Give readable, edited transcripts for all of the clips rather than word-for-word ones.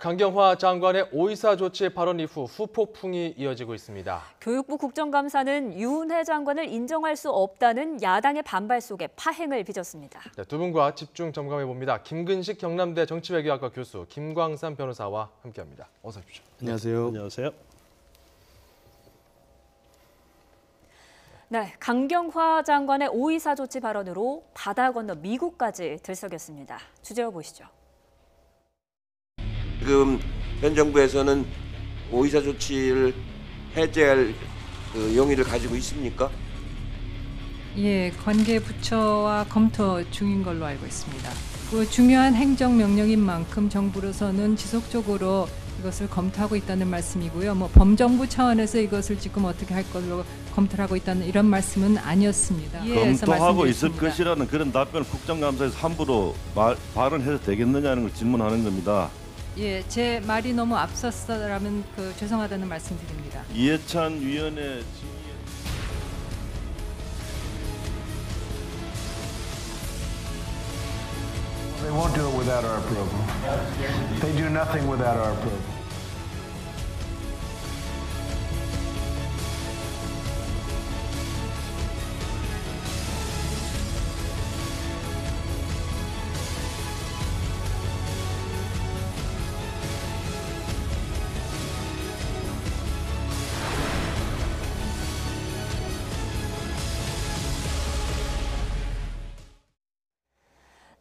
강경화 장관의 오이사 조치 발언 이후 후폭풍이 이어지고 있습니다. 교육부 국정감사는 유은혜 장관을 인정할 수 없다는 야당의 반발 속에 파행을 빚었습니다. 두 분과 집중 점검해봅니다. 김근식 경남대 정치외교학과 교수, 김광삼 변호사와 함께합니다. 어서 오십시오. 안녕하세요. 안녕하세요. 네, 강경화 장관의 오이사 조치 발언으로 바다 건너 미국까지 들썩였습니다. 주제어 보시죠. 지금 현 정부에서는 오이사 조치를 해제할 용의를 가지고 있습니까? 예, 관계 부처와 검토 중인 걸로 알고 있습니다. 그 중요한 행정 명령인 만큼 정부로서는 지속적으로 이것을 검토하고 있다는 말씀이고요. 범정부 차원에서 이것을 지금 어떻게 할 걸로 검토를 하고 있다는 이런 말씀은 아니었습니다. 검토하고 있을 것이라는 그런 답변을 국정감사에서 함부로 발언해도 되겠느냐는 걸 질문하는 겁니다. 예, 제 말이 너무 앞섰어라면 죄송하다는 말씀드립니다. 이해찬 위원회 They won't do it without our approval. They do nothing without our approval.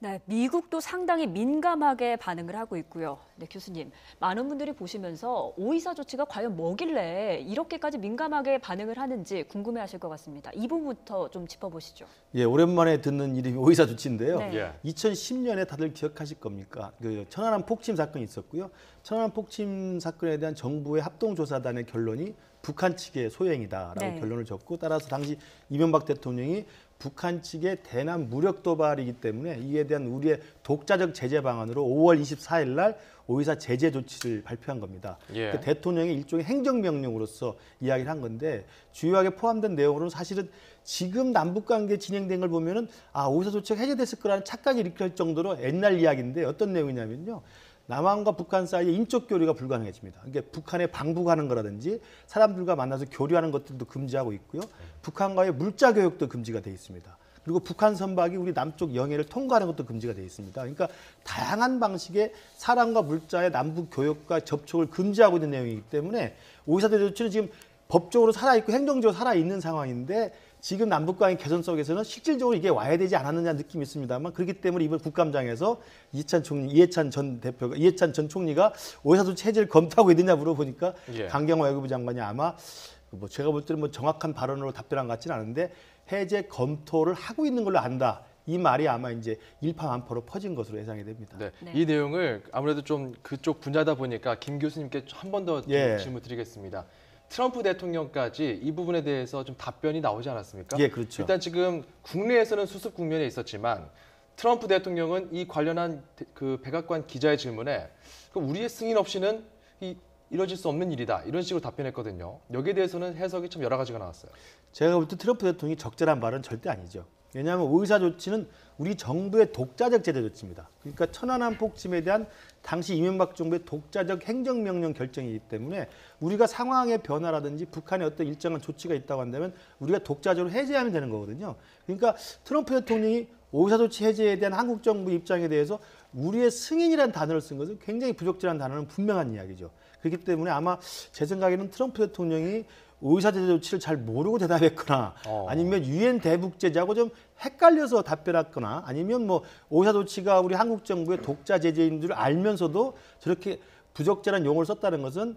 네, 미국도 상당히 민감하게 반응을 하고 있고요. 네, 교수님, 많은 분들이 보시면서 오이사 조치가 과연 뭐길래 이렇게까지 민감하게 반응을 하는지 궁금해하실 것 같습니다. 이 부분부터 좀 짚어보시죠. 예, 오랜만에 듣는 이름이 오이사 조치인데요. 네. 2010년에 다들 기억하실 겁니까? 천안함 폭침 사건이 있었고요. 천안함 폭침 사건에 대한 정부의 합동조사단의 결론이 북한 측의 소행이다라고 네. 결론을 줬고, 따라서 당시 이명박 대통령이 북한 측의 대남 무력 도발이기 때문에 이에 대한 우리의 독자적 제재 방안으로 5월 24일 날 오이사 제재 조치를 발표한 겁니다. 예. 그러니까 대통령이 일종의 행정명령으로서 이야기를 한 건데, 주요하게 포함된 내용으로는 사실은 지금 남북관계 진행된 걸 보면은 오이사 조치가 해제됐을 거라는 착각이 일으킬 정도로 옛날 이야기인데, 어떤 내용이냐면요. 남한과 북한 사이에 인적 교류가 불가능해집니다. 그러니까 북한에 방북하는 거라든지 사람들과 만나서 교류하는 것들도 금지하고 있고요. 북한과의 물자 교역도 금지가 돼 있습니다. 그리고 북한 선박이 우리 남쪽 영해를 통과하는 것도 금지가 돼 있습니다. 그러니까 다양한 방식의 사람과 물자의 남북 교역과 접촉을 금지하고 있는 내용이기 때문에 오이사 조치는 지금 법적으로 살아있고 행정적으로 살아있는 상황인데, 지금 남북관계 개선 속에서는 실질적으로 이게 와야 되지 않았느냐 느낌이 있습니다만, 그렇기 때문에 이번 국감장에서 이해찬 전 총리가 오이사 조치 해제를 검토하고 있느냐 물어보니까 예. 강경화 외교부 장관이 아마 제가 볼 때는 정확한 발언으로 답변한 것 같지는 않은데, 해제 검토를 하고 있는 걸로 안다. 이 말이 아마 이제 일파만파로 퍼진 것으로 예상이 됩니다. 네. 네. 이 내용을 아무래도 좀 그쪽 분야다 보니까 김 교수님께 한 번 더 예. 질문 드리겠습니다. 트럼프 대통령까지 이 부분에 대해서 좀 답변이 나오지 않았습니까? 예, 그렇죠. 일단 지금 국내에서는 수습 국면에 있었지만 트럼프 대통령은 이 관련한 그 백악관 기자의 질문에 우리의 승인 없이는 이뤄질 수 없는 일이다, 이런 식으로 답변했거든요. 여기에 대해서는 해석이 참 여러 가지가 나왔어요. 제가 볼 때 트럼프 대통령이 적절한 발언은 절대 아니죠. 왜냐하면 오이사 조치는 우리 정부의 독자적 제재 조치입니다. 그러니까 천안함 폭침에 대한 당시 이명박 정부의 독자적 행정명령 결정이기 때문에 우리가 상황의 변화라든지 북한의 어떤 일정한 조치가 있다고 한다면 우리가 독자적으로 해제하면 되는 거거든요. 그러니까 트럼프 대통령이 오이사 조치 해제에 대한 한국 정부 입장에 대해서 우리의 승인이라는 단어를 쓴 것은 굉장히 부적절한 단어는 분명한 이야기죠. 그렇기 때문에 아마 제 생각에는 트럼프 대통령이 오이사 제재 조치를 잘 모르고 대답했거나, 아니면 유엔 대북 제재하고 좀 헷갈려서 답변했거나, 아니면 오이사 조치가 우리 한국 정부의 독자 제재인 줄 알면서도 저렇게 부적절한 용어를 썼다는 것은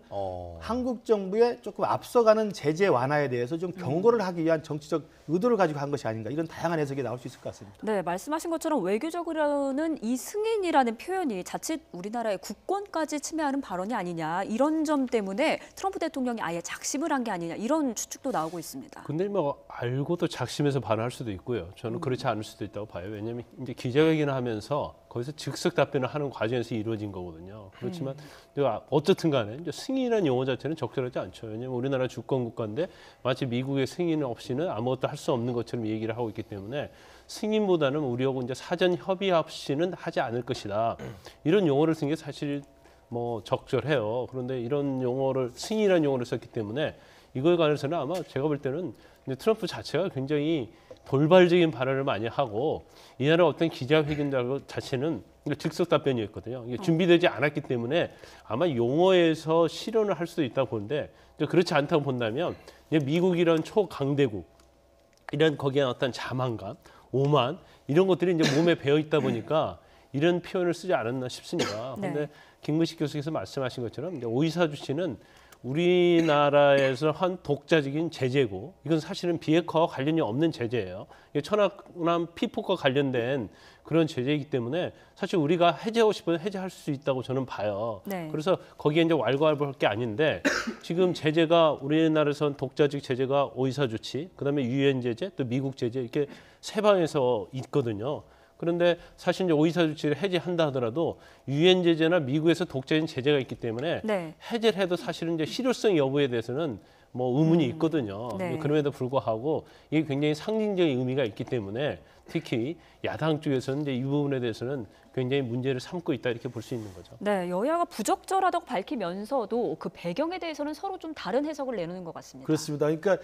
한국 정부의 조금 앞서가는 제재 완화에 대해서 좀 경고를 하기 위한 정치적 의도를 가지고 한 것이 아닌가, 이런 다양한 해석이 나올 수 있을 것 같습니다. 네, 말씀하신 것처럼 외교적으로는 이 승인이라는 표현이 자칫 우리나라의 국권까지 침해하는 발언이 아니냐, 이런 점 때문에 트럼프 대통령이 아예 작심을 한 게 아니냐, 이런 추측도 나오고 있습니다. 근데 알고도 작심해서 반할 수도 있고요. 저는 그렇지 않을 수도 있다고 봐요. 왜냐하면 이제 기자회견을 하면서 거기서 즉석 답변을 하는 과정에서 이루어진 거거든요. 그렇지만 어쨌든 간에 이제 승인이라는 용어 자체는 적절하지 않죠. 왜냐하면 우리나라 주권 국가인데 마치 미국의 승인 없이는 아무것도 할 수 없는 것처럼 얘기를 하고 있기 때문에 승인보다는 우리하고 이제 사전 협의 없이는 하지 않을 것이다. 이런 용어를 쓴 게 사실 뭐 적절해요. 그런데 이런 용어를 승인이라는 용어를 썼기 때문에 이거에 관해서는 아마 제가 볼 때는 이제 트럼프 자체가 굉장히 돌발적인 발언을 많이 하고 이 나라 어떤 기자회견 자체는 즉석 답변이었거든요. 이게 준비되지 않았기 때문에 아마 용어에서 실현을 할 수도 있다고 보는데 그렇지 않다고 본다면 미국이란 초강대국 이런 거기에 어떤 자만감, 오만 이런 것들이 이제 몸에 배어 있다 보니까 이런 표현을 쓰지 않았나 싶습니다. 그런데 네. 김근식 교수께서 말씀하신 것처럼 이제 오이사 조치는 우리나라에서 한 독자적인 제재고 이건 사실은 비핵화와 관련이 없는 제재예요. 이게 천안함 피폭과 관련된 그런 제재이기 때문에 사실 우리가 해제하고 싶으면 해제할 수 있다고 저는 봐요. 네. 그래서 거기에 이제 왈가왈부할 게 아닌데 지금 제재가 우리나라에선 독자적 제재가 오이사 조치, 그다음에 유엔 제재, 또 미국 제재 이렇게 세 방에서 있거든요. 그런데 사실 이제 오이사 조치를 해제한다 하더라도 유엔 제재나 미국에서 독자적인 제재가 있기 때문에 네. 해제를 해도 사실은 이제 실효성 여부에 대해서는 뭐 의문이 있거든요. 네. 그럼에도 불구하고 이게 굉장히 상징적인 의미가 있기 때문에 특히 야당 쪽에서는 이제 이 부분에 대해서는 굉장히 문제를 삼고 있다 이렇게 볼 수 있는 거죠. 네, 여야가 부적절하다고 밝히면서도 그 배경에 대해서는 서로 좀 다른 해석을 내놓는 것 같습니다. 그렇습니다. 그러니까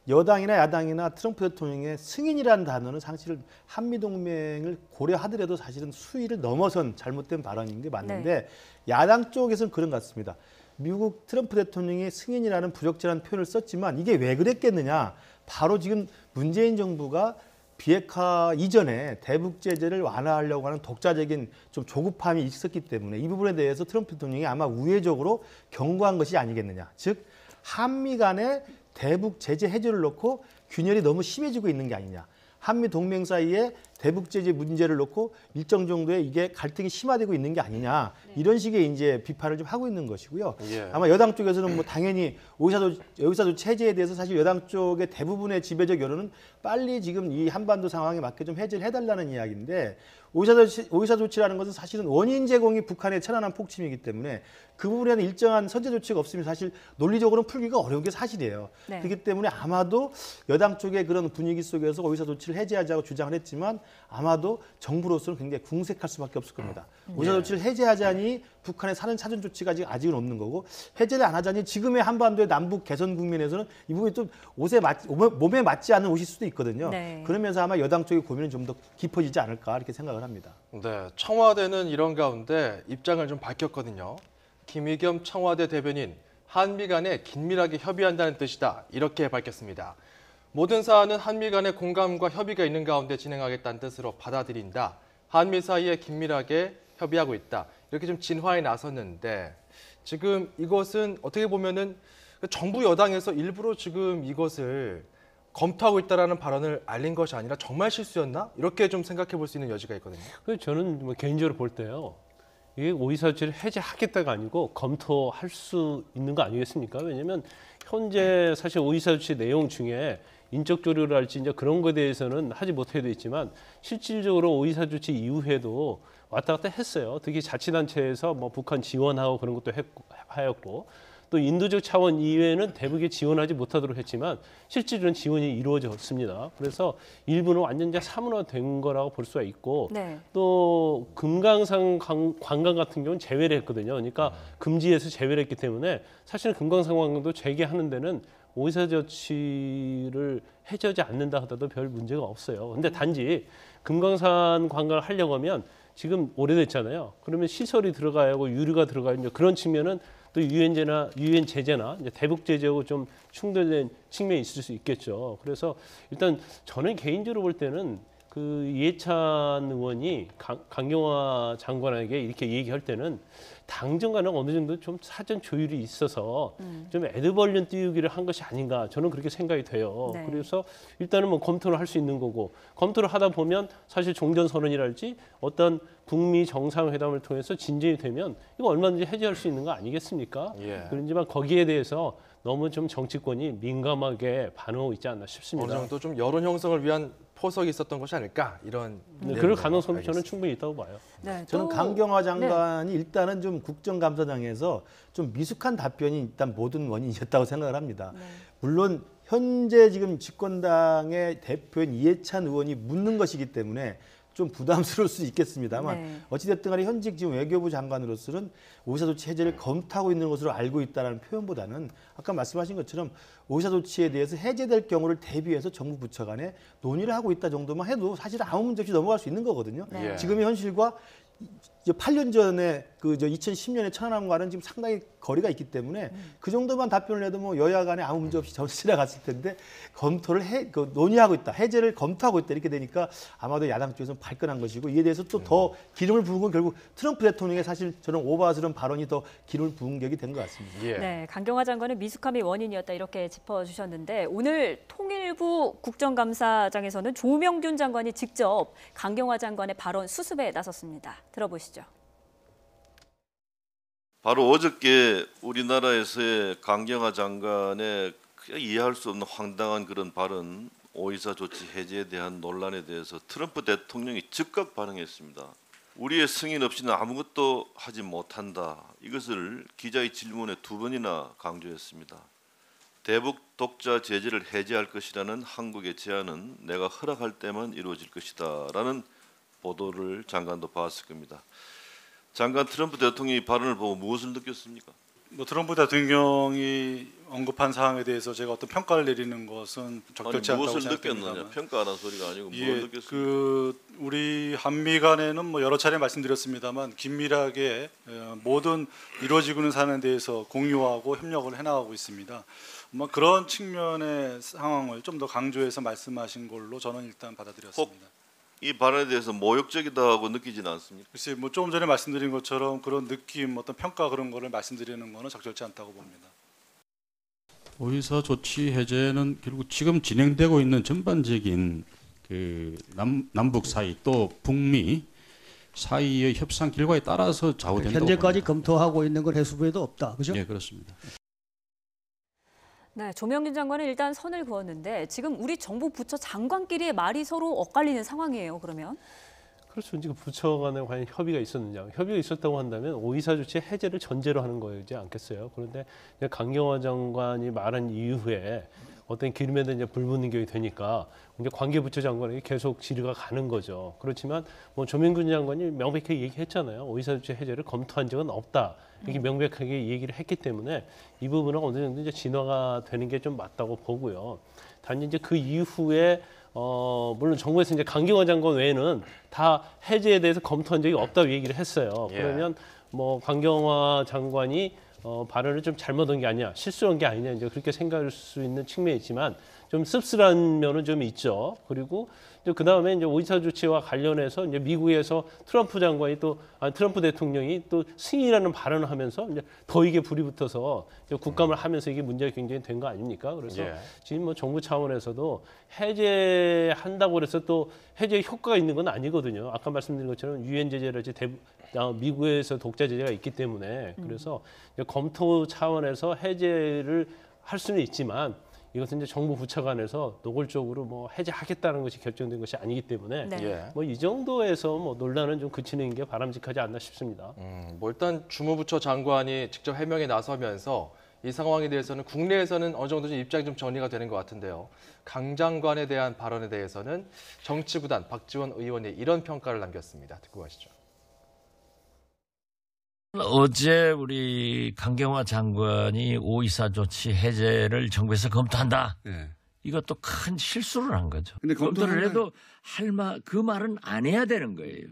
여당이나 야당이나 트럼프 대통령의 승인이라는 단어는 사실 한미동맹을 고려하더라도 사실은 수위를 넘어선 잘못된 발언인 게 맞는데 야당 쪽에서는 그런 것 같습니다. 미국 트럼프 대통령이 승인이라는 부적절한 표현을 썼지만 이게 왜 그랬겠느냐. 바로 지금 문재인 정부가 비핵화 이전에 대북 제재를 완화하려고 하는 독자적인 좀 조급함이 있었기 때문에 이 부분에 대해서 트럼프 대통령이 아마 우회적으로 경고한 것이 아니겠느냐. 즉 한미 간의 대북 제재 해제를 놓고 균열이 너무 심해지고 있는 게 아니냐. 한미 동맹 사이에 대북 제재 문제를 놓고 일정 정도의 이게 갈등이 심화되고 있는 게 아니냐. 이런 식의 이제 비판을 좀 하고 있는 것이고요. 예. 아마 여당 쪽에서는 뭐 당연히 오이사 조치 해제에 대해서 사실 여당 쪽의 대부분의 지배적 여론은 빨리 지금 이 한반도 상황에 맞게 좀 해제를 해달라는 이야기인데 오이사 조치라는 것은 사실은 원인 제공이 북한의 천안함 폭침이기 때문에 그 부분에는 일정한 선제 조치가 없으면 사실 논리적으로는 풀기가 어려운 게 사실이에요. 네. 그렇기 때문에 아마도 여당 쪽의 그런 분위기 속에서 오이사 조치를 해제하자고 주장을 했지만 아마도 정부로서는 굉장히 궁색할 수밖에 없을 겁니다. 오이사 조치를 해제하자니 북한의 사전 조치가 아직은 없는 거고 해제를 안 하자니 지금의 한반도의 남북 개선 국면에서는 이 부분이 좀 몸에 맞지 않는 옷일 수도 있거든요. 네. 그러면서 아마 여당 쪽의 고민은 좀 더 깊어지지 않을까 이렇게 생각을 합니다. 네, 청와대는 이런 가운데 입장을 좀 밝혔거든요. 김의겸 청와대 대변인, 한미 간에 긴밀하게 협의한다는 뜻이다. 이렇게 밝혔습니다. 모든 사안은 한미 간의 공감과 협의가 있는 가운데 진행하겠다는 뜻으로 받아들인다. 한미 사이에 긴밀하게 협의하고 있다. 이렇게 좀 진화에 나섰는데 지금 이것은 어떻게 보면은 정부 여당에서 일부러 지금 이것을 검토하고 있다라는 발언을 알린 것이 아니라 정말 실수였나? 이렇게 좀 생각해 볼 수 있는 여지가 있거든요. 그래서 저는 뭐 개인적으로 볼 때요. 이게 오이사 조치를 해제하겠다가 아니고 검토할 수 있는 거 아니겠습니까? 왜냐하면 현재 사실 오이사 조치 내용 중에 인적 조류랄지 이제 그런 거에 대해서는 하지 못해도 있지만 실질적으로 오이사 조치 이후에도 왔다 갔다 했어요. 특히 자치단체에서 뭐 북한 지원하고 그런 것도 하였고 또 인도적 차원 이외에는 대북에 지원하지 못하도록 했지만 실질적인 지원이 이루어졌습니다. 그래서 일부는 완전 이제 사문화된 거라고 볼 수가 있고 네. 또 금강산 관광 같은 경우는 제외를 했거든요. 그러니까 금지에서 제외를 했기 때문에 사실은 금강산 관광도 재개하는 데는 오이사 조치를 해제하지 않는다 하더라도 별 문제가 없어요. 근데 단지 금강산 관광을 하려고 하면 지금 오래됐잖아요. 그러면 시설이 들어가야 하고 유류가 들어가야 하고 그런 측면은 또 유엔 제재나 이제 대북 제재하고 좀 충돌된 측면이 있을 수 있겠죠. 그래서 일단 저는 개인적으로 볼 때는 그 이해찬 의원이 강경화 장관에게 이렇게 얘기할 때는 당정간은 어느 정도 좀 사전 조율이 있어서 좀 애드벌룬 띄우기를 한 것이 아닌가 저는 그렇게 생각이 돼요. 네. 그래서 일단은 뭐 검토를 할 수 있는 거고 검토를 하다 보면 사실 종전선언이랄지 어떤 북미 정상회담을 통해서 진전이 되면 이거 얼마든지 해제할 수 있는 거 아니겠습니까? 예. 그렇지만 거기에 대해서 너무 좀 정치권이 민감하게 반응하고 있지 않나 어느 싶습니다. 정도 좀 여론 형성을 위한 포석이 있었던 것이 아닐까 이런. 그럴 가능성도 저는 알겠습니다. 충분히 있다고 봐요. 네, 저는 또- 강경화 장관이 일단은 좀 국정감사장에서 좀 미숙한 답변이 일단 모든 원인이었다고 생각을 합니다. 물론 현재 지금 집권당의 대표인 이해찬 의원이 묻는 것이기 때문에 좀 부담스러울 수 있겠습니다만 네. 어찌됐든 간에 현직 지금 외교부 장관으로서는 오이사 조치 해제를 검토하고 있는 것으로 알고 있다는 표현보다는 아까 말씀하신 것처럼 오이사 조치에 대해서 해제될 경우를 대비해서 정부 부처 간에 논의를 하고 있다 정도만 해도 사실 아무 문제 없이 넘어갈 수 있는 거거든요. 네. 지금의 현실과 이제 8년 전에 2010년에 천안함과는 지금 상당히 거리가 있기 때문에 그 정도만 답변을 해도 뭐 여야 간에 아무 문제 없이 지나갔을 텐데 검토를 논의하고 있다, 해제를 검토하고 있다 이렇게 되니까 아마도 야당 쪽에서는 발끈한 것이고 이에 대해서 또 더 기름을 부은 건 결국 트럼프 대통령의 사실 저런 오버스러운 발언이 더 기름을 부은 격이 된 것 같습니다. 예. 네, 강경화 장관은 미숙함이 원인이었다 이렇게 짚어주셨는데 오늘 통일부 국정감사장에서는 조명균 장관이 직접 강경화 장관의 발언 수습에 나섰습니다. 들어보시죠. 바로 어저께 우리나라에서의 강경화 장관의 이해할 수 없는 황당한 그런 발언, 오이사 조치 해제에 대한 논란에 대해서 트럼프 대통령이 즉각 반응했습니다. 우리의 승인 없이는 아무것도 하지 못한다. 이것을 기자의 질문에 2번이나 강조했습니다. 대북 독자 제재를 해제할 것이라는 한국의 제안은 내가 허락할 때만 이루어질 것이다. 라는 보도를 장관도 봤을 겁니다. 장관 트럼프 대통령이 발언을 보고 무엇을 느꼈습니까? 트럼프 대통령이 언급한 사항에 대해서 제가 어떤 평가를 내리는 것은 적절치 않다고 무엇을 생각합니다. 느꼈느냐? 평가하는 소리가 아니고 예, 무엇을 느꼈습니까? 우리 한미 간에는 여러 차례 말씀드렸습니다만 긴밀하게 모든 이루어지고 있는 사안에 대해서 공유하고 협력을 해나가고 있습니다. 그런 측면의 상황을 좀 더 강조해서 말씀하신 걸로 저는 일단 받아들였습니다. 이 발언에 대해서 모욕적이다고 느끼지는 않습니까? 글쎄, 조금 전에 말씀드린 것처럼 그런 느낌, 어떤 평가 그런 거를 말씀드리는 거는 적절치 않다고 봅니다. 오이사 조치 해제는 결국 지금 진행되고 있는 전반적인 남북 사이 또 북미 사이의 협상 결과에 따라서 좌우된다고 현재까지 봅니다. 검토하고 있는 건 해수부에도 없다, 그죠? 네, 그렇습니다. 네, 조명균 장관은 일단 선을 그었는데 지금 우리 정부 부처 장관끼리의 말이 서로 엇갈리는 상황이에요. 그러면? 그렇죠. 지금 부처 간에 과연 협의가 있었느냐. 협의가 있었다고 한다면 오이사 조치 해제를 전제로 하는 거지 않겠어요. 그런데 강경화 장관이 말한 이후에 어떤 기름에다 이제 불 붙는 격이 되니까 이제 관계부처 장관에게 계속 질의가 가는 거죠. 그렇지만 조명균 장관이 명백하게 얘기했잖아요. 오이사 조치 해제를 검토한 적은 없다. 이렇게 명백하게 얘기를 했기 때문에 이 부분은 어느 정도 이제 진화가 되는 게 좀 맞다고 보고요. 단지 이제 그 이후에 물론 정부에서 이제 강경화 장관 외에는 다 해제에 대해서 검토한 적이 없다고 얘기를 했어요. 예. 그러면 강경화 장관이 발언을 좀 잘못한 게 아니냐, 실수한 게 아니냐 이제 그렇게 생각할 수 있는 측면이 있지만 좀 씁쓸한 면은 좀 있죠. 그리고 그 다음에 이제 오이사 조치와 관련해서 이제 미국에서 트럼프 장관이 트럼프 대통령이 또 승인이라는 발언을 하면서 이제 더 이게 불이 붙어서 국감을 하면서 이게 문제가 굉장히 된 거 아닙니까? 그래서 예. 지금 정부 차원에서도 해제한다고 해서 또 해제 효과가 있는 건 아니거든요. 아까 말씀드린 것처럼 유엔 제재라든지 미국에서 독자 제재가 있기 때문에 그래서 검토 차원에서 해제를 할 수는 있지만 이것은 이제 정부 부처 간에서 노골적으로 해제하겠다는 것이 결정된 것이 아니기 때문에 네. 예. 이 정도에서 논란은 좀 그치는 게 바람직하지 않나 싶습니다. 일단 주무부처 장관이 직접 해명에 나서면서 이 상황에 대해서는 국내에서는 어느 정도 좀 입장이 좀 정리가 되는 것 같은데요. 강 장관에 대한 발언에 대해서는 정치구단 박지원 의원이 이런 평가를 남겼습니다. 듣고 가시죠. 어제 우리 강경화 장관이 오이사 조치 해제를 정부에서 검토한다. 네. 이것도 큰 실수를 한 거죠. 근데 검토를 해도 그 말은 안 해야 되는 거예요.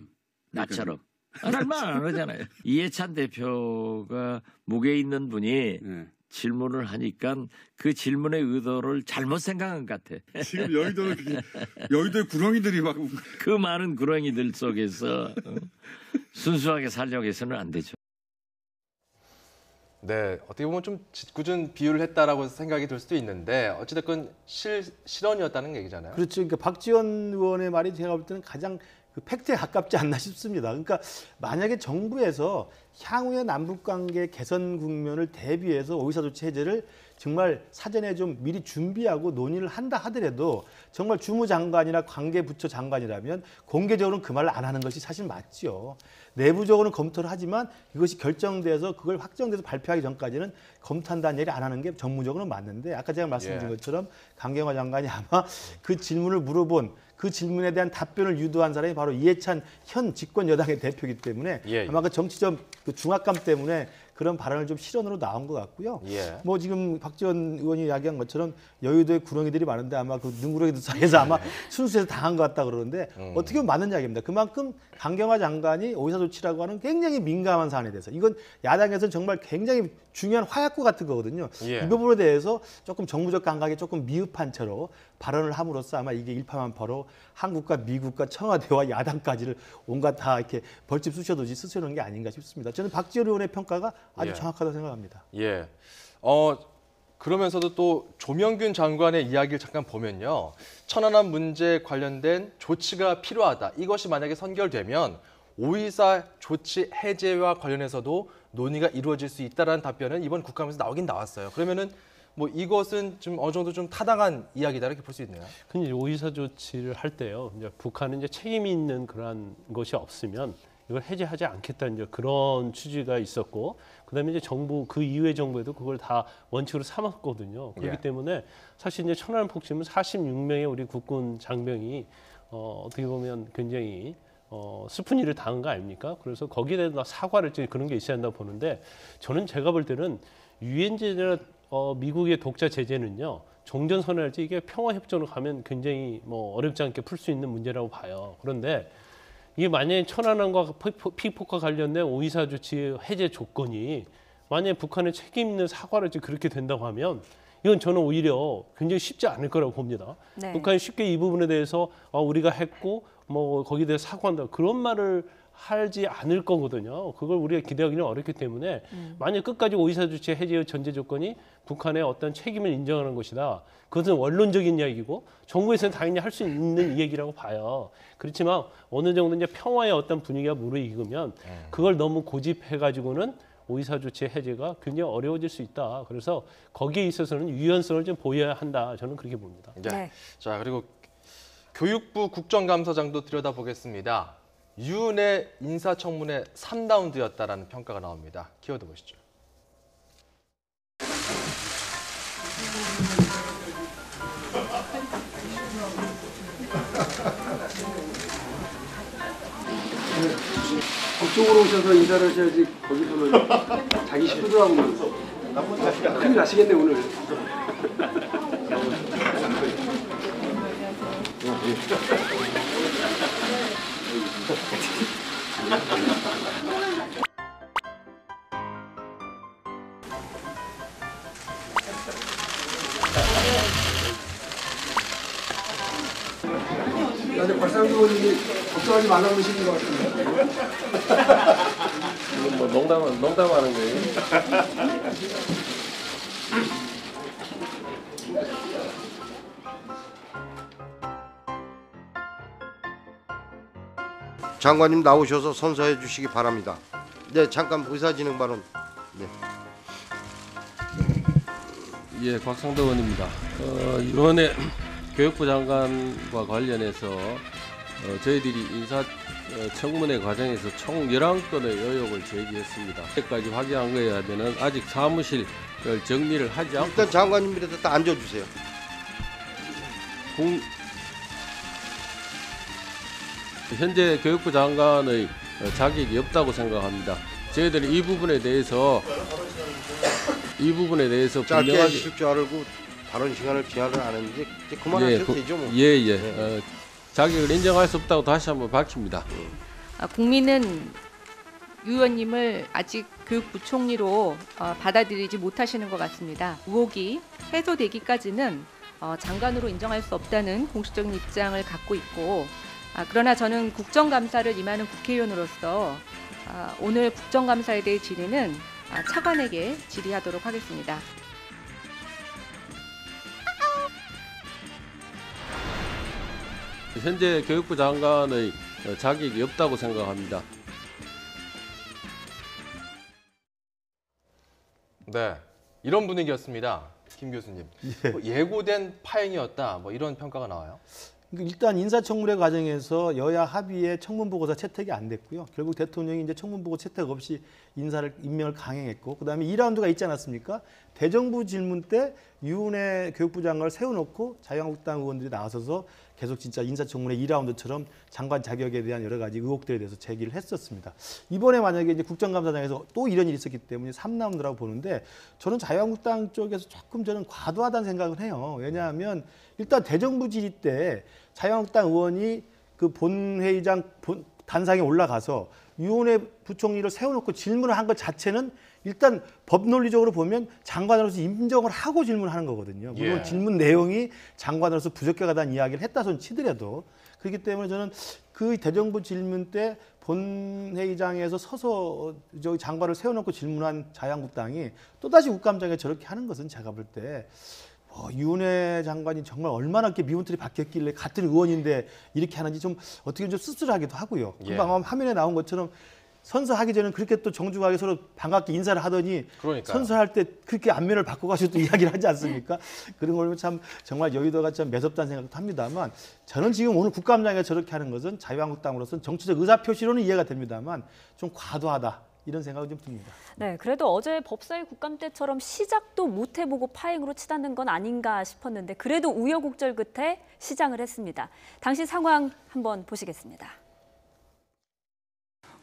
나처럼. 할 말 안 하잖아요. 이해찬 대표가 무게 있는 분이 네. 질문을 하니까 그 질문의 의도를 잘못 생각한 것 같아. 지금 여의도의 구렁이들이 막 그 많은 구렁이들 속에서 순수하게 살려고 해서는 안 되죠. 네, 어떻게 보면 좀 짓궂은 비유를 했다라고 생각이 들 수도 있는데 어찌됐건 실언이었다는 얘기잖아요. 그렇죠. 그러니까 박지원 의원의 말이 제가 볼 때는 가장 팩트에 가깝지 않나 싶습니다. 그러니까 만약에 정부에서 향후의 남북관계 개선 국면을 대비해서 오이사 조치 해제를 정말 사전에 좀 미리 준비하고 논의를 한다 하더라도 정말 주무장관이나 관계부처 장관이라면 공개적으로는 그 말을 안 하는 것이 사실 맞죠. 내부적으로는 검토를 하지만 이것이 결정돼서 그걸 확정돼서 발표하기 전까지는 검토한다는 얘기를 안 하는 게 정무적으로는 맞는데 아까 제가 말씀드린 것처럼 강경화 장관이 아마 그 질문을 물어본 그 질문에 대한 답변을 유도한 사람이 바로 이해찬 현 집권 여당의 대표이기 때문에 예. 아마 그 정치적 그 중압감 때문에 그런 발언을 좀 실언으로 나온 것 같고요. 예. 뭐 지금 박지원 의원이 이야기한 것처럼 여의도에 구렁이들이 많은데 아마 그 능구렁이들 사이에서 아마 순수해서 당한 것 같다 그러는데 어떻게 보면 맞는 이야기입니다. 그만큼 강경화 장관이 오이사 조치라고 하는 굉장히 민감한 사안에 대해서 이건 야당에서는 정말 굉장히 중요한 화약고 같은 거거든요. 예. 이 부분에 대해서 조금 정무적 감각이 조금 미흡한 채로 발언을 함으로써 아마 이게 일파만파로 한국과 미국과 청와대와 야당까지를 온갖 다 이렇게 벌집 쑤셔두지 쓰시는 게 아닌가 싶습니다. 저는 박지원 의원의 평가가 아주 예. 정확하다고 생각합니다. 예. 그러면서도 또 조명균 장관의 이야기를 잠깐 보면요. 천안함 문제 관련된 조치가 필요하다. 이것이 만약에 선결되면 5.24 조치 해제와 관련해서도 논의가 이루어질 수 있다라는 답변은 이번 국감에서 나오긴 나왔어요. 그러면은 뭐 이것은 좀 어느 정도 좀 타당한 이야기다 이렇게 볼 수 있네요. 근데 5.24 조치를 할 때요. 이제 북한은 이제 책임이 있는 그러한 것이 없으면 이걸 해제하지 않겠다는 이제 그런 취지가 있었고, 그다음에 이제 정부 그 이후의 정부에도 그걸 다 원칙으로 삼았거든요. 그렇기 예. 때문에 사실 이제 천안함 폭침은 46명의 우리 국군 장병이 어떻게 보면 굉장히 슬픈 일을 당한 거 아닙니까? 그래서 거기에 대해서 사과를 그런 게 있어야 한다고 보는데, 저는 제가 볼 때는 유엔 제재나 미국의 독자 제재는요. 종전선언할지 이게 평화협정으로 가면 굉장히 뭐 어렵지 않게 풀 수 있는 문제라고 봐요. 그런데 이게 만약에 천안함과 피폭과 관련된 5.24 조치 해제 조건이 만약에 북한의 책임 있는 사과를 그렇게 된다고 하면 이건 저는 오히려 굉장히 쉽지 않을 거라고 봅니다. 네. 북한이 쉽게 이 부분에 대해서 우리가 했고 뭐 거기에 대해서 사과한다 그런 말을 하지 않을 거거든요. 그걸 우리가 기대하기는 어렵기 때문에 만약 끝까지 5.24 조치 해제의 전제 조건이 북한의 어떤 책임을 인정하는 것이다. 그것은 원론적인 이야기고 정부에서는 당연히 할 수 있는 얘기라고 봐요. 그렇지만 어느 정도 이제 평화의 어떤 분위기가 무르익으면 그걸 너무 고집해가지고는 5.24 조치 해제가 굉장히 어려워질 수 있다. 그래서 거기에 있어서는 유연성을 좀 보여야 한다. 저는 그렇게 봅니다. 네. 자, 그리고 교육부 국정감사장도 들여다보겠습니다. 유은혜 인사청문회 3라운드였다라는 평가가 나옵니다. 키워드 보시죠. 그쪽으로 오셔서 인사를 하셔야지 거기서는 자기 식구들하고 큰일 나시겠네 오늘. 근데 박상규 의원님이 걱정하지 말라고 그러시는 것 같은데. 뭐 농담하는 거예요. 장관님 나오셔서 선서해 주시기 바랍니다. 네, 잠깐 의사진행 발언. 네. 예, 곽상도 의원입니다. 이번에 교육부 장관과 관련해서 저희들이 인사 청문회 과정에서 총 11건의 의혹을 제기했습니다. 여기까지 확인한 거에 하면은 아직 사무실 정리를 하지 않고 일단 장관님들도 다 앉아주세요. 현재 교육부 장관의 자격이 없다고 생각합니다. 저희들이 이 부분에 대해서 짧게 분명하게 하실 줄 알고 다른 시간을 제한을 안 했는데 이제 그만하셔도 되죠 뭐. 예. 네. 자격을 인정할 수 없다고 다시 한번 밝힙니다. 국민은 유 의원님을 아직 교육부 총리로 받아들이지 못하시는 것 같습니다. 의혹이 해소되기까지는 장관으로 인정할 수 없다는 공식적인 입장을 갖고 있고, 그러나 저는 국정감사를 임하는 국회의원으로서 오늘 국정감사에 대해 질의는 차관에게 질의하도록 하겠습니다. 현재 교육부 장관의 자격이 없다고 생각합니다. 네, 이런 분위기였습니다. 김 교수님. 예고된 파행이었다. 뭐 이런 평가가 나와요. 일단 인사청문회 과정에서 여야 합의의 청문보고서 채택이 안 됐고요. 결국 대통령이 이제 청문보고 채택 없이 임명을 강행했고, 그다음에 2라운드가 있지 않았습니까? 대정부 질문 때 유은혜 교육부 장관을 세워놓고 자유한국당 의원들이 나서서 계속 진짜 인사청문회 2라운드처럼 장관 자격에 대한 여러 가지 의혹들에 대해서 제기를 했었습니다. 이번에 만약에 이제 국정감사장에서 또 이런 일이 있었기 때문에 3라운드라고 보는데 저는 자유한국당 쪽에서 조금 저는 과도하다는 생각을 해요. 왜냐하면 일단 대정부 질의 때 자유한국당 의원이 그 본회의장 단상에 올라가서 유은혜 부총리를 세워놓고 질문을 한 것 자체는 일단 법 논리적으로 보면 장관으로서 인정을 하고 질문하는 거거든요. 물론 예. 질문 내용이 장관으로서 부적격하다는 이야기를 했다 손 치더라도 그렇기 때문에 저는 그 대정부 질문 때 본회의장에서 서서 저기 장관을 세워놓고 질문한 자유한국당이 또다시 국감장에 저렇게 하는 것은 제가 볼 때 유은혜 장관이 정말 얼마나 이렇게 미운털이 박혔길래 같은 의원인데 이렇게 하는지 좀 어떻게 좀 씁쓸하기도 하고요. 예. 금방 화면에 나온 것처럼 선서하기 전에 그렇게 또 정중하게 서로 반갑게 인사를 하더니 그러니까요. 선서할 때 그렇게 안면을 바꿔가지고 또 이야기를 하지 않습니까? 그런 걸 참 정말 여의도가 참 매섭다는 생각도 합니다만 저는 지금 오늘 국감장에 저렇게 하는 것은 자유한국당으로서는 정치적 의사표시로는 이해가 됩니다만 좀 과도하다. 이런 생각이 좀 듭니다. 네, 그래도 어제 법사위 국감 때처럼 시작도 못 해보고 파행으로 치닫는 건 아닌가 싶었는데 그래도 우여곡절 끝에 시장을 했습니다. 당시 상황 한번 보시겠습니다.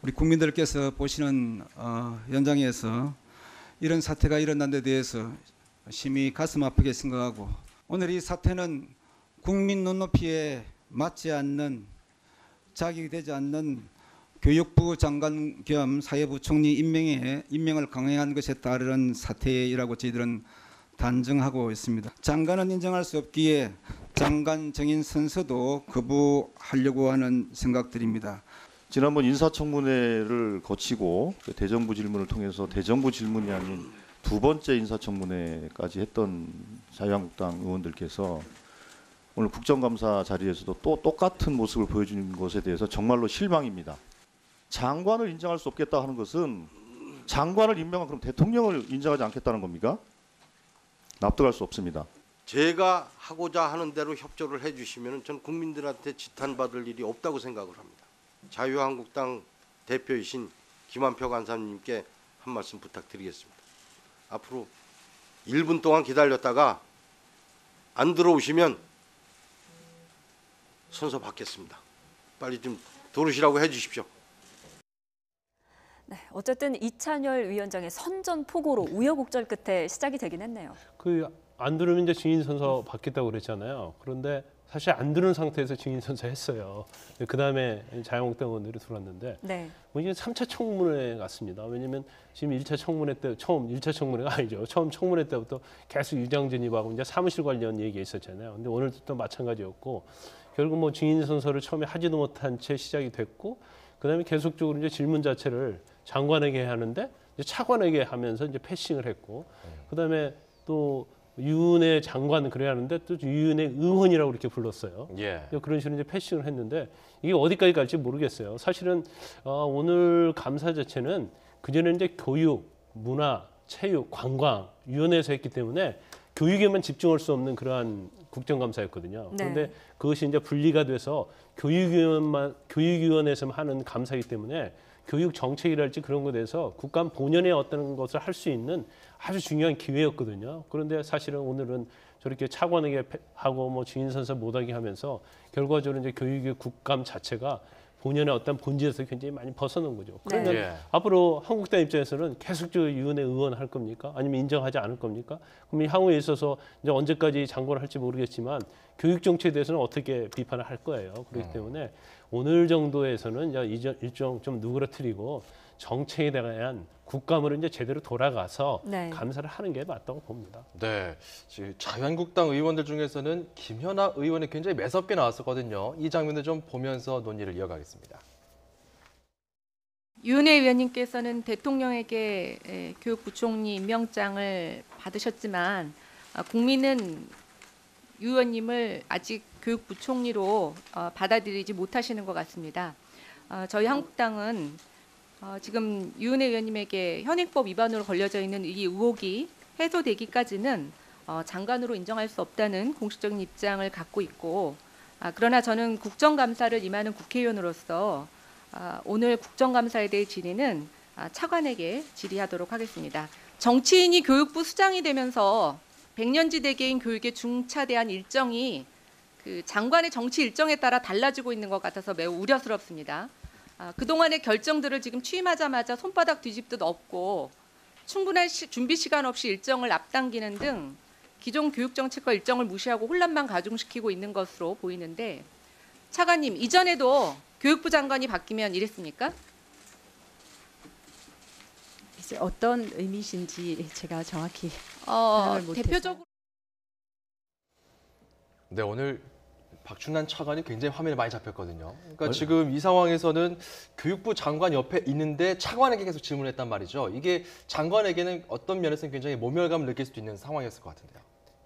우리 국민들께서 보시는 현장에서 이런 사태가 일어난 데 대해서 심히 가슴 아프게 생각하고 오늘 이 사태는 국민 눈높이에 맞지 않는 자격이 되지 않는 교육부 장관 겸 사회부총리 임명을 강행한 것에 따른 사태이라고 저희들은 단정하고 있습니다. 장관은 인정할 수 없기에 장관 정인 선서도 거부하려고 하는 생각들입니다. 지난번 인사청문회를 거치고 대정부 질문을 통해서 대정부 질문이 아닌 두 번째 인사청문회까지 했던 자유한국당 의원들께서 오늘 국정감사 자리에서도 또 똑같은 모습을 보여주는 것에 대해서 정말로 실망입니다. 장관을 인정할 수 없겠다 하는 것은 장관을 임명한 그럼 대통령을 인정하지 않겠다는 겁니까? 납득할 수 없습니다. 제가 하고자 하는 대로 협조를 해주시면 전 국민들한테 지탄받을 일이 없다고 생각을 합니다. 자유한국당 대표이신 김한표 간사님께 한 말씀 부탁드리겠습니다. 앞으로 1분 동안 기다렸다가 안 들어오시면 선서 받겠습니다. 빨리 좀 들어오시라고 해주십시오. 네, 어쨌든 이찬열 위원장의 선전포고로 우여곡절 끝에 시작이 되긴 했네요. 안 들으면 이제 증인 선서 받겠다고 그랬잖아요. 그런데 사실 안 들은 상태에서 증인 선서 했어요. 그 다음에 자유한국당 의원들이 들어왔는데 이게 3차 청문회 같습니다. 왜냐하면 지금 1차 청문회 때 1차 청문회가 아니죠. 처음 청문회 때부터 계속 유장 진입하고 이제 사무실 관련 얘기가 있었잖아요. 근데 오늘도 또 마찬가지였고 결국 뭐 증인 선서를 처음에 하지도 못한 채 시작이 됐고 그다음에 계속적으로 이제 질문 자체를 장관에게 하는데 이제 차관에게 하면서 이제 패싱을 했고 그다음에 또 유은혜 장관 그래야 하는데 또 유은혜 의원이라고 이렇게 불렀어요. 예. 그런 식으로 이제 패싱을 했는데 이게 어디까지 갈지 모르겠어요. 사실은 오늘 감사 자체는 그전에 이제 교육, 문화, 체육, 관광 위원회에서 했기 때문에 교육에만 집중할 수 없는 그러한 국정감사였거든요. 그런데 그것이 이제 분리가 돼서 교육위원회에서만 하는 감사이기 때문에 교육 정책이랄지 그런 것에 대해서 국감 본연의 어떤 것을 할 수 있는 아주 중요한 기회였거든요. 그런데 사실은 오늘은 저렇게 차관에게 하고 뭐 증인 선서 못하게 하면서 결과적으로 이제 교육의 국감 자체가 본연의 어떤 본질에서 굉장히 많이 벗어난 거죠. 그러면 앞으로 한국당 입장에서는 계속적으로 유은혜 의원 할 겁니까? 아니면 인정하지 않을 겁니까? 그럼 향후에 있어서 이제 언제까지 장관을 할지 모르겠지만 교육 정책에 대해서는 어떻게 비판을 할 거예요. 그렇기 때문에 오늘 정도에서는 이제 일종 좀 누그러뜨리고 정책에 대한 국감으로 이제 제대로 돌아가서 감사를 하는 게 맞다고 봅니다. 네, 지금 자유한국당 의원들 중에서는 김현아 의원이 굉장히 매섭게 나왔었거든요. 이 장면을 좀 보면서 논의를 이어가겠습니다. 유은혜 의원님께서는 대통령에게 교육부총리 임명장을 받으셨지만 국민은 유 의원님을 아직 교육부총리로 받아들이지 못하시는 것 같습니다. 저희 한국당은 지금 유은혜 의원님에게 현행법 위반으로 걸려져 있는 이 의혹이 해소되기까지는 장관으로 인정할 수 없다는 공식적인 입장을 갖고 있고 그러나 저는 국정감사를 임하는 국회의원으로서 오늘 국정감사에 대해 질의는 차관에게 질의하도록 하겠습니다. 정치인이 교육부 수장이 되면서 백년지대계인 교육의 중차대한 일정이 그 장관의 정치 일정에 따라 달라지고 있는 것 같아서 매우 우려스럽습니다. 그동안의 결정들을 지금 취임하자마자 손바닥 뒤집듯 엎고 충분한 준비 시간 없이 일정을 앞당기는 등 기존 교육 정책과 일정을 무시하고 혼란만 가중시키고 있는 것으로 보이는데 차관님, 이전에도 교육부 장관이 바뀌면 이랬습니까? 글쎄, 어떤 의미신지 제가 정확히 파악을 못해서. 대표적으로 네, 오늘 박준환 차관이 굉장히 화면에 많이 잡혔거든요. 그러니까 지금 이 상황에서는 교육부 장관 옆에 있는데 차관에게 계속 질문했단 말이죠. 이게 장관에게는 어떤 면에서는 굉장히 모멸감을 느낄 수도 있는 상황이었을 것 같은데요.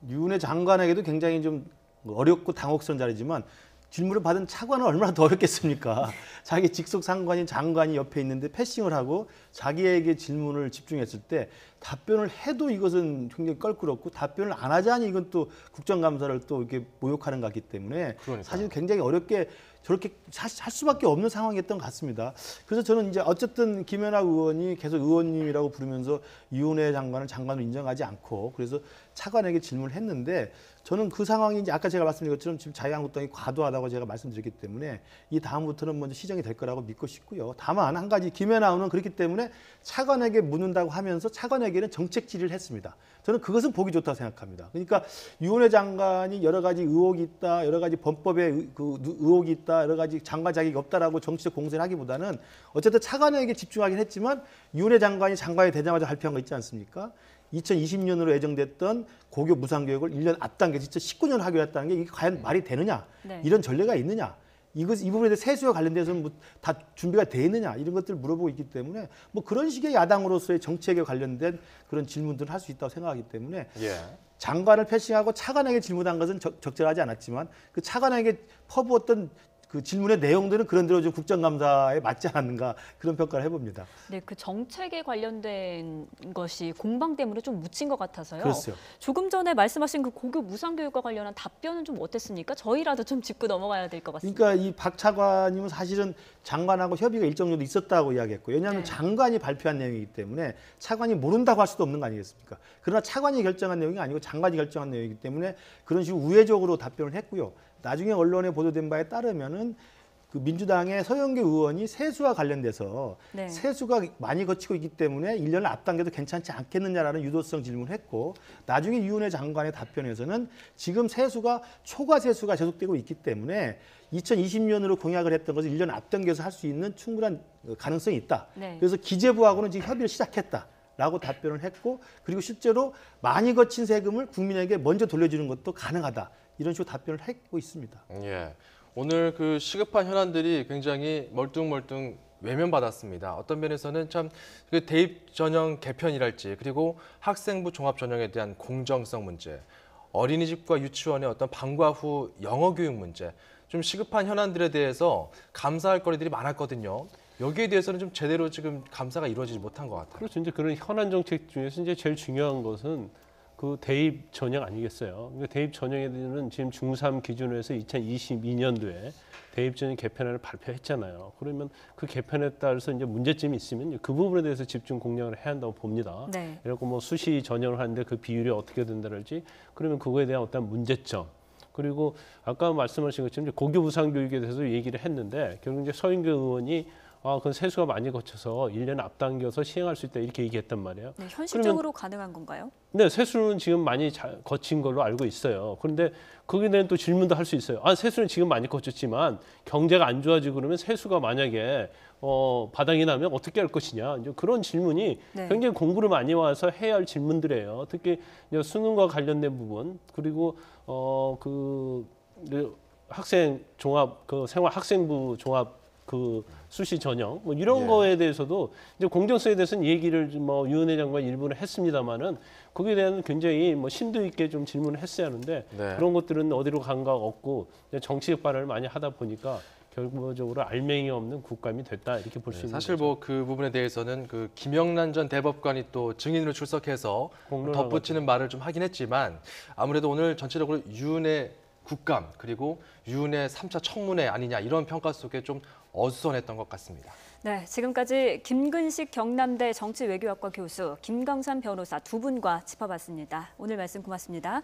유은혜 장관에게도 굉장히 좀 어렵고 당혹스러운 자리지만 질문을 받은 차관은 얼마나 더 어렵겠습니까? 자기 직속 상관인 장관이 옆에 있는데 패싱을 하고 자기에게 질문을 집중했을 때 답변을 해도 이것은 굉장히 껄끄럽고 답변을 안 하자니 이건 또 국정감사를 또 이렇게 모욕하는 것 같기 때문에 그러니까요. 사실 굉장히 어렵게 저렇게 할 수밖에 없는 상황이었던 것 같습니다. 그래서 저는 이제 어쨌든 김연아 의원이 계속 의원님이라고 부르면서 유은혜 장관을 장관으로 인정하지 않고 그래서 차관에게 질문을 했는데 저는 그 상황이 이제 아까 제가 말씀드린 것처럼 지금 자유한국당이 과도하다고 제가 말씀드렸기 때문에 이 다음부터는 먼저 시정이 될 거라고 믿고 싶고요. 다만 한 가지 김연아 의원은 그렇기 때문에 차관에게 묻는다고 하면서 차관에게는 정책 질의를 했습니다. 저는 그것은 보기 좋다고 생각합니다. 그러니까 유은혜 장관이 여러 가지 의혹이 있다, 여러 가지 범법에 그 의혹이 있다, 여러 가지 장관 자격이 없다라고 정치적 공세를 하기보다는 어쨌든 차관에게 집중하긴 했지만 유은혜 장관이 장관이 되자마자 발표한 거 있지 않습니까? 2020년으로 예정됐던 고교 무상교육을 1년 앞당겨서 2019년 하기로 했다는 게 이게 과연 말이 되느냐? 네. 이런 전례가 있느냐? 이 부분에 대해 세수와 관련돼서는 뭐 다 준비가 돼 있느냐 이런 것들을 물어보고 있기 때문에 뭐 그런 식의 야당으로서의 정책에 관련된 그런 질문들을 할 수 있다고 생각하기 때문에 장관을 패싱하고 차관에게 질문한 것은 적절하지 않았지만 그 차관에게 퍼부었던 그 질문의 내용들은 그런 대로 좀 국정감사에 맞지 않았는가 그런 평가를 해봅니다. 네, 그 정책에 관련된 것이 공방 때문에 좀 묻힌 것 같아서요. 그렇죠. 조금 전에 말씀하신 그 고교 무상교육과 관련한 답변은 좀 어땠습니까? 저희라도 좀 짚고 넘어가야 될 것 같습니다. 그러니까 이 박 차관님은 사실은 장관하고 협의가 일정 정도 있었다고 이야기했고 왜냐하면 장관이 발표한 내용이기 때문에 차관이 모른다고 할 수도 없는 거 아니겠습니까? 그러나 차관이 결정한 내용이 아니고 장관이 결정한 내용이기 때문에 그런 식으로 우회적으로 답변을 했고요. 나중에 언론에 보도된 바에 따르면은 그 민주당의 서영교 의원이 세수와 관련돼서 세수가 많이 거치고 있기 때문에 1년을 앞당겨도 괜찮지 않겠느냐라는 유도성 질문을 했고 나중에 유은혜 장관의 답변에서는 지금 세수가 초과 세수가 계속되고 있기 때문에 2020년으로 공약을 했던 것을 1년 앞당겨서 할 수 있는 충분한 가능성이 있다. 그래서 기재부하고는 지금 협의를 시작했다. 라고 답변을 했고 그리고 실제로 많이 거친 세금을 국민에게 먼저 돌려주는 것도 가능하다. 이런 식으로 답변을 하고 있습니다. 예, 오늘 그 시급한 현안들이 굉장히 멀뚱멀뚱 외면받았습니다. 어떤 면에서는 참 그 대입 전형 개편이랄지 그리고 학생부 종합 전형에 대한 공정성 문제, 어린이집과 유치원의 어떤 방과 후 영어 교육 문제, 좀 시급한 현안들에 대해서 감사할 거리들이 많았거든요. 여기에 대해서는 좀 제대로 지금 감사가 이루어지지 못한 것 같아요. 그렇죠. 이제 그런 현안 정책 중에서 이제 제일 중요한 것은 그 대입 전형 아니겠어요. 그러니까 대입 전형에 대해서는 지금 중3 기준으로 해서 2022년도에 대입 전형 개편안을 발표했잖아요. 그러면 그 개편에 따라서 이제 문제점이 있으면 그 부분에 대해서 집중 공략을 해야 한다고 봅니다. 그리고 뭐 수시 전형을 하는데 그 비율이 어떻게 된다랄지 그러면 그거에 대한 어떤 문제점. 그리고 아까 말씀하신 것처럼 이제 고교 무상 교육에 대해서 얘기를 했는데 결국 이제 서인교 의원이 그건 세수가 많이 거쳐서 1년 앞당겨서 시행할 수 있다 이렇게 얘기했단 말이에요. 네, 현실적으로 가능한 건가요? 네, 세수는 지금 많이 거친 걸로 알고 있어요. 그런데 거기에 대한 또 질문도 할 수 있어요. 세수는 지금 많이 거쳤지만 경제가 안 좋아지고 그러면 세수가 만약에 바닥이 나면 어떻게 할 것이냐. 이제 그런 질문이 굉장히 공부를 많이 와서 해야 할 질문들이에요. 특히 이제 수능과 관련된 부분 그리고 학생 종합 생활 학생부 종합 수시 전형 뭐 이런 거에 대해서도 이제 공정성에 대해서는 얘기를 뭐 유은혜 장관 일부는 했습니다만은 거기에 대한 굉장히 뭐 심도 있게 좀 질문을 했어야 하는데 그런 것들은 어디로 감각 없고 정치적 발언을 많이 하다 보니까 결과적으로 알맹이 없는 국감이 됐다 이렇게 볼 수 있는 사실 뭐 그 부분에 대해서는 그 김영란 전 대법관이 또 증인으로 출석해서 덧붙이는 말을 좀 하긴 했지만 아무래도 오늘 전체적으로 유은혜 국감 그리고 유은혜 3차 청문회 아니냐 이런 평가 속에 좀 어수선했던 것 같습니다. 네, 지금까지 김근식 경남대 정치외교학과 교수, 김강산 변호사 두 분과 짚어봤습니다. 오늘 말씀 고맙습니다.